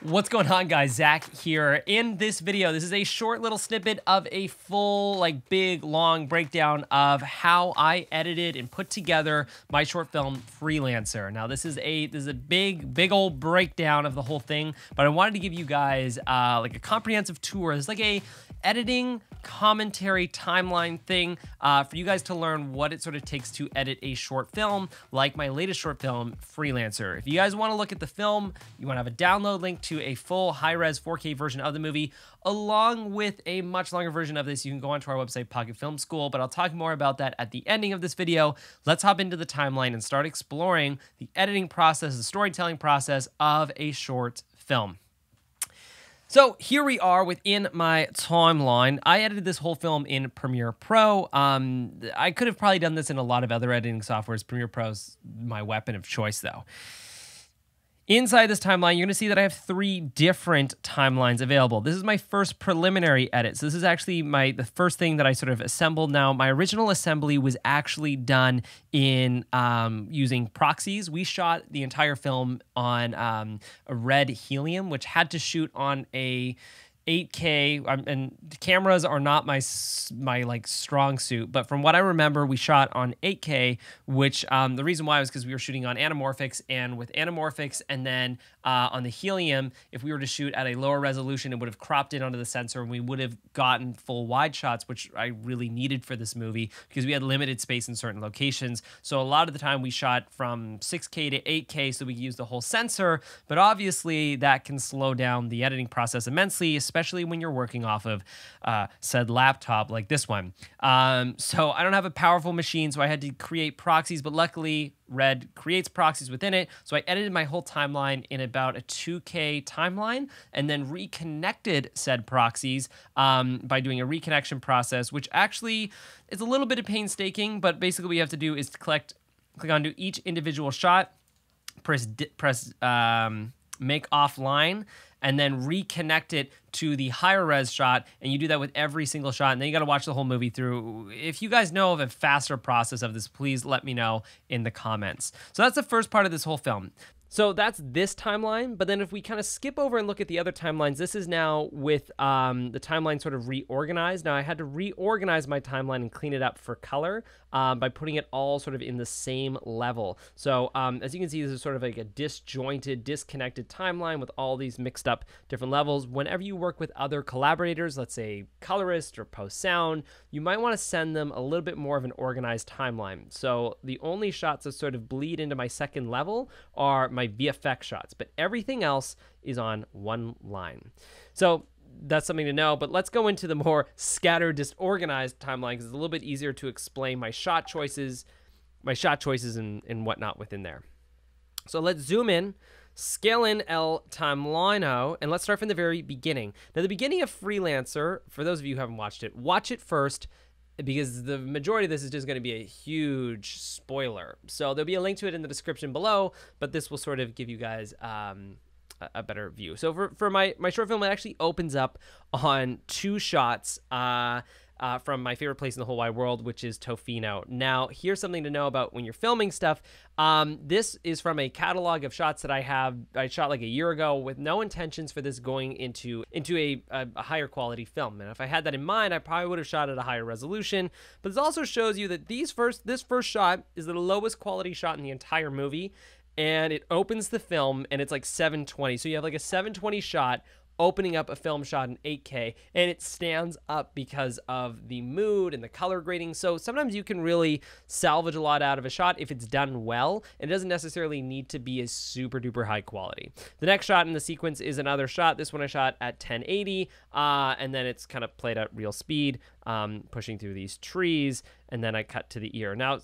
What's going on, guys? Zach here. In this video, this is a short little snippet of a full, big, long breakdown of how I edited and put together my short film, Freelancer. Now, this is a big old breakdown of the whole thing, but I wanted to give you guys a comprehensive tour. It's like a editing commentary timeline thing for you guys to learn what it sort of takes to edit a short film, like my latest short film, Freelancer. If you guys want to look at the film, you want to have a download link to a full high-res 4K version of the movie, along with a much longer version of this, you can go onto our website, Pocket Film School, but I'll talk more about that at the ending of this video. Let's hop into the timeline and start exploring the editing process, the storytelling process of a short film. So here we are within my timeline. I edited this whole film in Premiere Pro. I could have probably done this in a lot of other editing softwares. Premiere Pro's my weapon of choice, though. Inside this timeline, you're going to see that I have 3 different timelines available. This is my first preliminary edit. So this is actually the first thing that I sort of assembled. Now, my original assembly was actually done in using proxies. We shot the entire film on a red helium, which had to shoot on a 8K, and cameras are not my strong suit, but from what I remember, we shot on 8K, which the reason why was because we were shooting on anamorphics, and with anamorphics and then on the helium, if we were to shoot at a lower resolution, it would have cropped in onto the sensor, and we would have gotten full wide shots, which I really needed for this movie because we had limited space in certain locations. So a lot of the time we shot from 6K to 8K so we could use the whole sensor, but obviously that can slow down the editing process immensely, especially when you're working off of said laptop like this one. So I don't have a powerful machine, so I had to create proxies, but luckily Red creates proxies within it. So I edited my whole timeline in about a 2K timeline and then reconnected said proxies by doing a reconnection process, which actually is a little bit of painstaking, but basically what you have to do is click onto each individual shot, press make offline, and then reconnect it to the higher res shot, and you do that with every single shot, and then you got to watch the whole movie through. If you guys know of a faster process of this, please let me know in the comments. So that's the first part of this whole film. So that's this timeline, but then if we kind of skip over and look at the other timelines, this is now with the timeline sort of reorganized. Now I had to reorganize my timeline and clean it up for color by putting it all sort of in the same level. So as you can see, this is sort of like a disjointed, disconnected timeline with all these mixed up different levels. Whenever you work with other collaborators, let's say colorist or post sound, you might want to send them a little bit more of an organized timeline. So the only shots that sort of bleed into my second level are my VFX shots, but everything else is on one line. So that's something to know, but let's go into the more scattered, disorganized timeline because it's a little bit easier to explain my shot choices and whatnot within there. So let's zoom in, scale in El Timelino, and let's start from the very beginning. Now, the beginning of Freelancer, for those of you who haven't watched it, watch it first, because the majority of this is just going to be a huge spoiler. So there'll be a link to it in the description below, but this will sort of give you guys a better view. So for my short film, it actually opens up on 2 shots from my favorite place in the whole wide world, which is Tofino. Now, here's something to know about when you're filming stuff. This is from a catalog of shots that I shot like a year ago with no intentions for this going into a higher quality film. And if I had that in mind, I probably would have shot at a higher resolution. But this also shows you that this first shot is the lowest quality shot in the entire movie. And it opens the film and it's like 720. So you have like a 720 shot opening up a film shot in 8K, and it stands up because of the mood and the color grading. So sometimes you can really salvage a lot out of a shot if it's done well. It doesn't necessarily need to be a super duper high quality. The next shot in the sequence is another shot. This one I shot at 1080, and then it's kind of played at real speed, pushing through these trees, and then I cut to the ear. Now,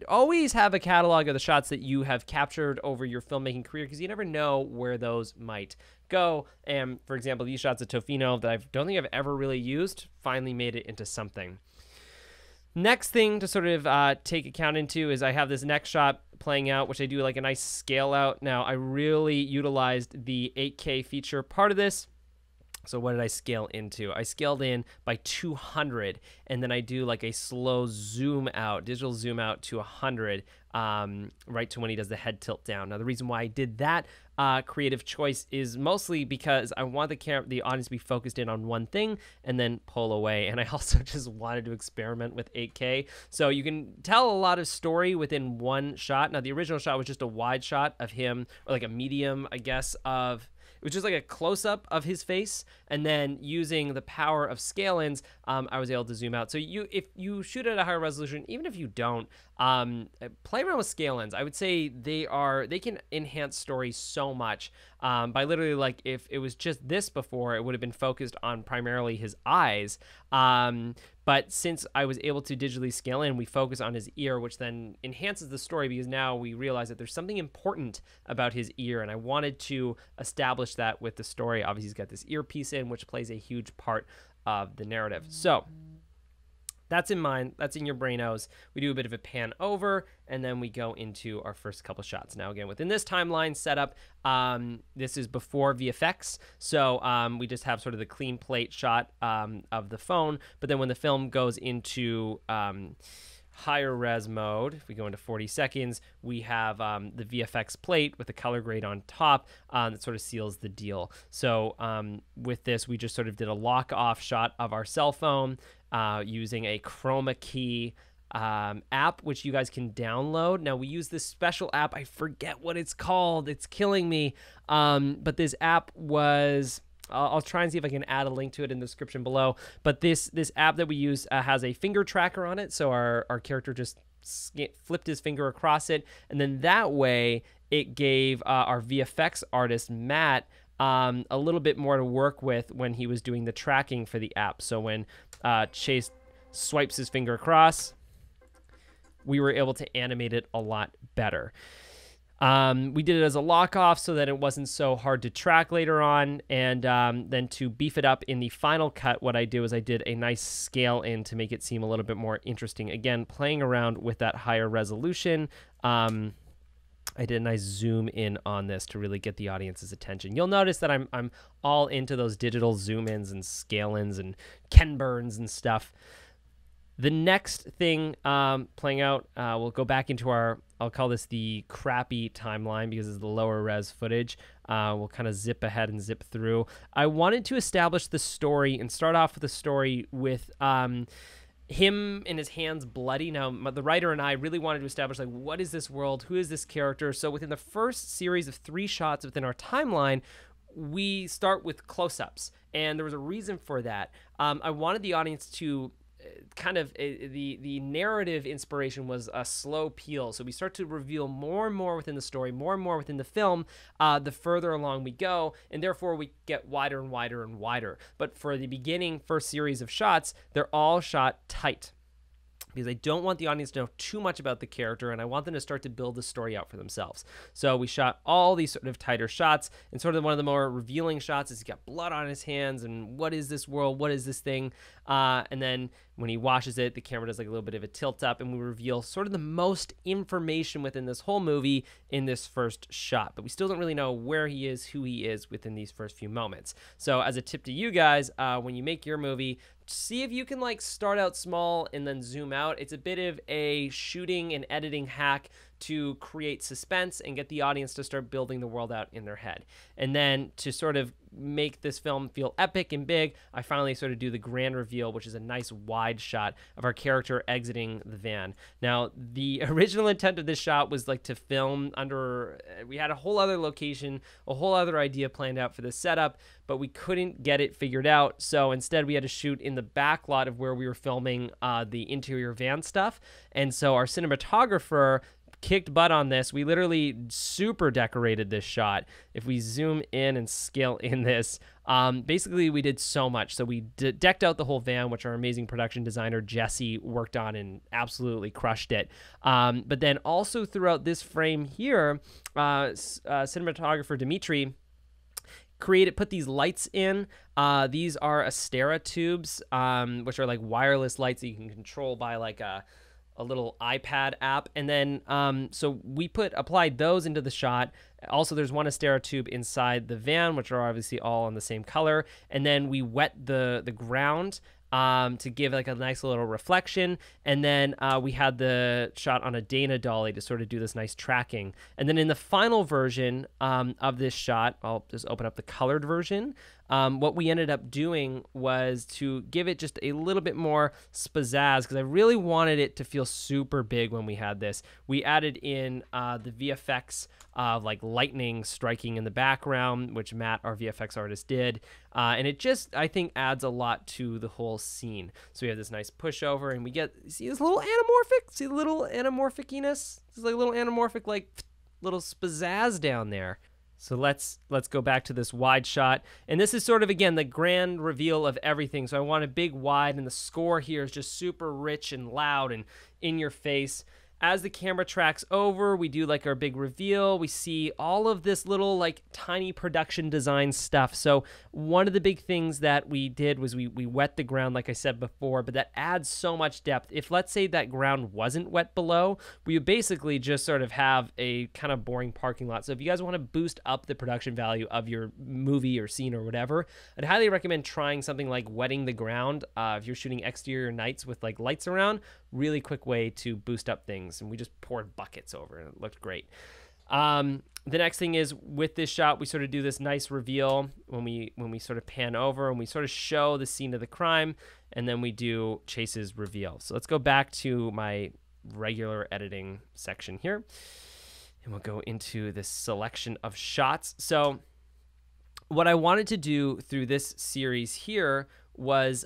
always have a catalog of the shots that you have captured over your filmmaking career, because you never know where those might go. And for example, these shots of Tofino that I don't think I've ever really used finally made it into something. Next thing to sort of take account into is I have this next shot playing out, which I do like a nice scale out. Now, I really utilized the 8K feature part of this. So what did I scale into? I scaled in by 200, and then I do like a slow zoom out, digital zoom out to 100, right to when he does the head tilt down. Now, the reason why I did that creative choice is mostly because I want the audience to be focused in on one thing and then pull away. And I also just wanted to experiment with 8K. So you can tell a lot of story within one shot. Now, the original shot was just a wide shot of him, or like a medium, I guess, it was just like a close-up of his face, and then using the power of scale-ins, I was able to zoom out. So if you shoot at a higher resolution, even if you don't, play around with scale-ins. I would say they can enhance stories so much by literally, like, if it was just this before, it would have been focused on primarily his eyes. But since I was able to digitally scale in, we focus on his ear, which then enhances the story, because now we realize that there's something important about his ear, and I wanted to establish that with the story. Obviously, he's got this earpiece in, which plays a huge part of the narrative. So that's in mind. That's in your brainos. We do a bit of a pan over, and then we go into our first couple shots. Now, again, within this timeline setup, this is before VFX. So we just have sort of the clean plate shot of the phone. But then when the film goes into higher res mode, if we go into 40 seconds, we have the VFX plate with the color grade on top that sort of seals the deal. So with this, we just sort of did a lock off shot of our cell phone using a chroma key app, which you guys can download. Now, we use this special app. I forget what it's called. It's killing me. But this app was... I'll try and see if I can add a link to it in the description below. But this app that we use has a finger tracker on it. So our character just flipped his finger across it. And then that way it gave our VFX artist, Matt, a little bit more to work with when he was doing the tracking for the app. So when Chase swipes his finger across, we were able to animate it a lot better. We did it as a lock off so that it wasn't so hard to track later on. And then to beef it up in the final cut, what I do is I did a nice scale in to make it seem a little bit more interesting. Again, playing around with that higher resolution. I did a nice zoom in on this to really get the audience's attention. You'll notice that I'm all into those digital zoom ins and scale ins and Ken Burns and stuff. The next thing playing out, we'll go back into I'll call this the crappy timeline because it's the lower res footage. We'll kind of zip ahead and zip through. I wanted to establish the story and start off with the story with him and his hands bloody. Now, the writer and I really wanted to establish, like, what is this world? Who is this character? So within the first series of 3 shots within our timeline, we start with close-ups. And there was a reason for that. I wanted the audience to kind of the narrative inspiration was a slow peel. So we start to reveal more and more within the story, more and more within the film, the further along we go, and therefore we get wider and wider and wider. But for the beginning first series of shots, they're all shot tight, because I don't want the audience to know too much about the character, and I want them to start to build the story out for themselves. So we shot all these sort of tighter shots, and sort of one of the more revealing shots is he's got blood on his hands, and what is this world? What is this thing? And then when he washes it, the camera does like a little bit of a tilt up, and we reveal sort of the most information within this whole movie in this first shot. But we still don't really know where he is, who he is within these first few moments. So as a tip to you guys, when you make your movie, see if you can like start out small and then zoom out. It's a bit of a shooting and editing hack to create suspense and get the audience to start building the world out in their head. And then to sort of make this film feel epic and big, I finally sort of do the grand reveal, which is a nice wide shot of our character exiting the van. Now, the original intent of this shot was like to film under, we had a whole other location, a whole other idea planned out for this setup, but we couldn't get it figured out. So instead we had to shoot in the back lot of where we were filming the interior van stuff. And so our cinematographer kicked butt on this. We literally super decorated this shot. If we zoom in and scale in this, basically we did so much. So we decked out the whole van, which our amazing production designer Jesse worked on and absolutely crushed it. But then also throughout this frame here, cinematographer Dimitri put these lights in. These are Astera tubes, which are like wireless lights that you can control by like a little iPad app. And then so we applied those into the shot. Also, there's one Astera tube inside the van, which are obviously all in the same color. And then we wet the ground to give like a nice little reflection. And then we had the shot on a Dana dolly to sort of do this nice tracking. And then in the final version of this shot, I'll just open up the colored version. What we ended up doing was to give it just a little bit more pizzazz, because I really wanted it to feel super big when we had this. We added in the VFX of like lightning striking in the background, which Matt, our VFX artist, did. And it just, I think, adds a lot to the whole scene. So we have this nice pushover, and we get, see this little anamorphic? See the little anamorphiciness? This is like a little anamorphic, like little pizzazz down there. So let's go back to this wide shot. And this is sort of, again, the grand reveal of everything. So I want a big wide, and the score here is just super rich and loud and in your face. As the camera tracks over, we do like our big reveal. We see all of this little like tiny production design stuff. So one of the big things that we did was we wet the ground, like I said before, but that adds so much depth. If let's say that ground wasn't wet below, we would basically just sort of have a kind of boring parking lot. So if you guys want to boost up the production value of your movie or scene or whatever, I'd highly recommend trying something like wetting the ground. If you're shooting exterior nights with like lights around, really quick way to boost up things. And we just poured buckets over, and it looked great. The next thing is, with this shot, we sort of do this nice reveal when we sort of pan over and we sort of show the scene of the crime, and then we do Chase's reveal. So let's go back to my regular editing section here, and we'll go into this selection of shots. So what I wanted to do through this series here was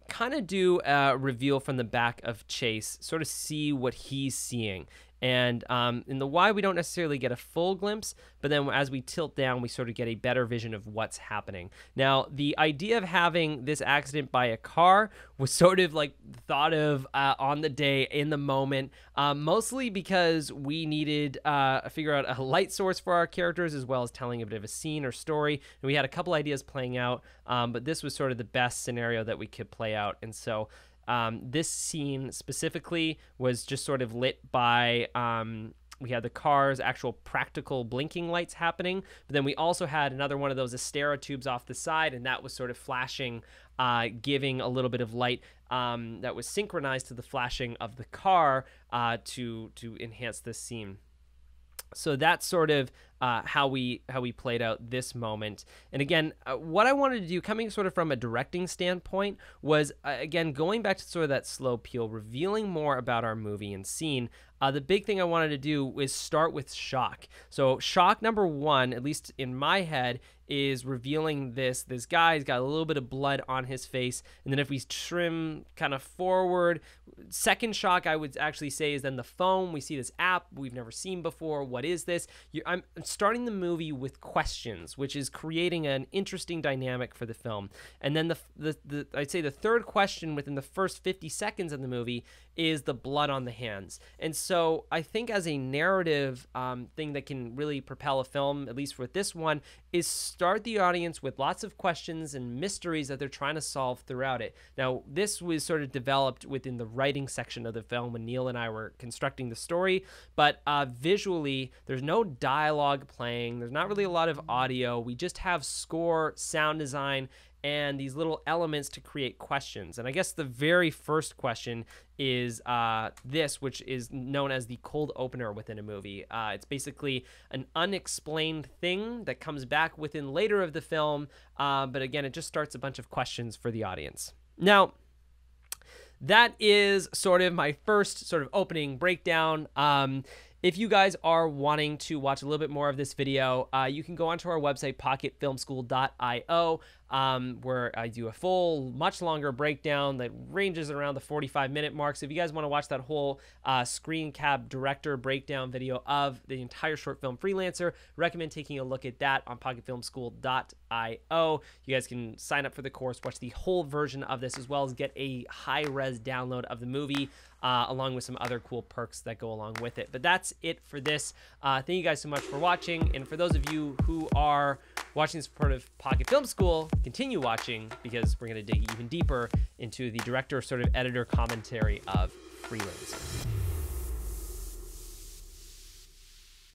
kind of do a reveal from the back of Chase, sort of see what he's seeing. And in the wide, we don't necessarily get a full glimpse, but then as we tilt down, we sort of get a better vision of what's happening. Now, the idea of having this accident by a car was sort of like thought of on the day, in the moment, mostly because we needed to figure out a light source for our characters, as well as telling a bit of a scene or story. And we had a couple ideas playing out, but this was sort of the best scenario that we could play out. And so this scene specifically was just sort of lit by, we had the car's actual practical blinking lights happening, but then we also had another one of those Astera tubes off the side, and that was sort of flashing, giving a little bit of light that was synchronized to the flashing of the car to enhance this scene. So that's sort of how we played out this moment. And again, what I wanted to do, coming sort of from a directing standpoint, was again going back to sort of that slow peel, revealing more about our movie and scene. The big thing I wanted to do is start with shock. So shock number one, at least in my head, is revealing this guy. He's got a little bit of blood on his face, and then if we trim kind of forward, second shock I would actually say is then the phone. We see this app we've never seen before. What is this? I'm starting the movie with questions, which is creating an interesting dynamic for the film. And then I'd say the third question within the first 50 seconds of the movie is the blood on the hands. And so I think as a narrative thing that can really propel a film, at least with this one, is start the audience with lots of questions and mysteries that they're trying to solve throughout it. Now, this was sort of developed within the writing section of the film when Neil and I were constructing the story, but visually, there's no dialogue playing. There's not really a lot of audio. We just have score, sound design, and these little elements to create questions. And I guess the very first question is this, which is known as the cold opener within a movie. It's basically an unexplained thing that comes back within later of the film, but again, it just starts a bunch of questions for the audience. Now, that is sort of my first sort of opening breakdown. If you guys are wanting to watch a little bit more of this video, you can go onto our website, pocketfilmschool.io, where I do a full, much longer breakdown that ranges around the 45-minute mark. So if you guys want to watch that whole screen cap director breakdown video of the entire short film Freelancer, recommend taking a look at that on pocketfilmschool.io. You guys can sign up for the course, watch the whole version of this, as well as get a high-res download of the movie, along with some other cool perks that go along with it. But that's it for this. Thank you guys so much for watching. And for those of you who are watching this as part of Pocket Film School, continue watching, because we're going to dig even deeper into the director, sort of editor commentary of Freelancer.